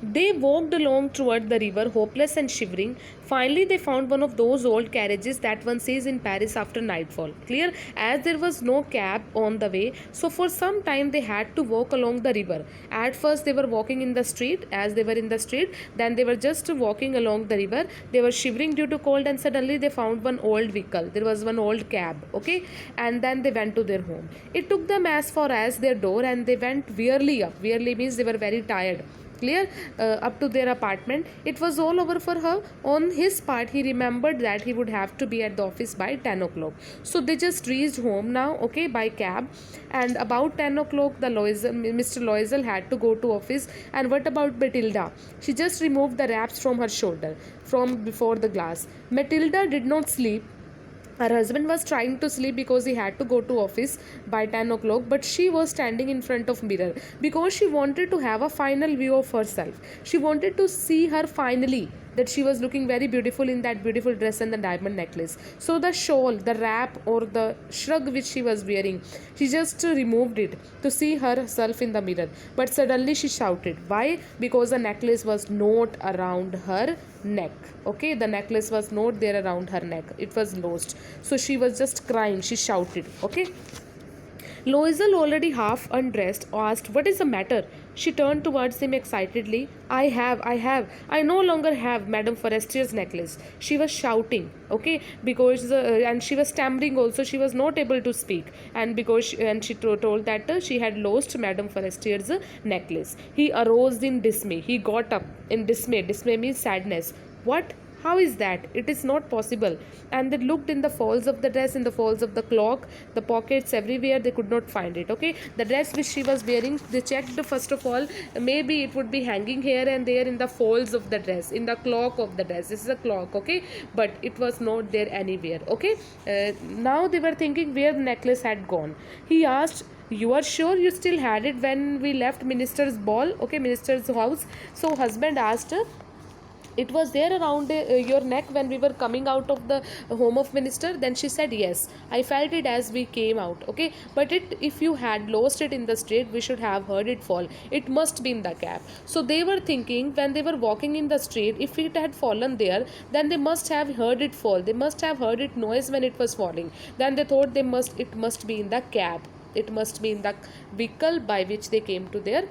They walked along toward the river, hopeless and shivering. Finally, they found one of those old carriages that one sees in Paris after nightfall. Clear, as there was no cab on the way, so for some time they had to walk along the river. At first, they were walking in the street. As they were in the street, then they were just walking along the river. They were shivering due to cold, and suddenly they found one old vehicle. There was one old cab, okay, and then they went to their home. It took them as far as their door, and they went wearily up. Wearily means they were very tired. Clear, up to their apartment. It was all over for her. On his part, he remembered that he would have to be at the office by 10 o'clock. So they just reached home now, okay, by cab. And about 10 o'clock, Mr. Loisel had to go to office. And what about Matilda? She just removed the wraps from her shoulder, from before the glass. Matilda did not sleep. Her husband was trying to sleep because he had to go to office by 10 o'clock, but she was standing in front of mirror because she wanted to have a final view of herself. She wanted to see her finally, that she was looking very beautiful in that beautiful dress and the diamond necklace. So the shawl, the wrap or the shrug which she was wearing, she just removed it to see herself in the mirror. But suddenly she shouted. Why? Because the necklace was not around her neck. Okay, the necklace was not there around her neck. It was lost. So she was just crying. She shouted. Okay. Loisel, already half undressed, asked, "What is the matter?" She turned towards him excitedly. I no longer have Madame Forestier's necklace. She was shouting, okay, because, and she was stammering also. She was not able to speak. And she told that she had lost Madame Forestier's necklace. He arose in dismay. He got up in dismay. Dismay means sadness. What? How is that? It is not possible. And they looked in the folds of the dress, in the folds of the cloak, the pockets, everywhere. They could not find it. Okay, the dress which she was wearing, they checked first of all. Maybe it would be hanging here and there in the folds of the dress, in the cloak of the dress. This is a cloak, okay, but it was not there anywhere. Okay, now they were thinking where the necklace had gone. He asked, "You are sure you still had it when we left minister's ball?" Okay, minister's house. So husband asked her, "It was there around your neck when we were coming out of the home of minister?" Then she said, "Yes, I felt it as we came out." Okay, but if you had lost it in the street, we should have heard it fall. It must be in the cab. So they were thinking, when they were walking in the street, if it had fallen there, then they must have heard it fall. They must have heard it noise when it was falling. Then they thought it must be in the cab. It must be in the vehicle by which they came to their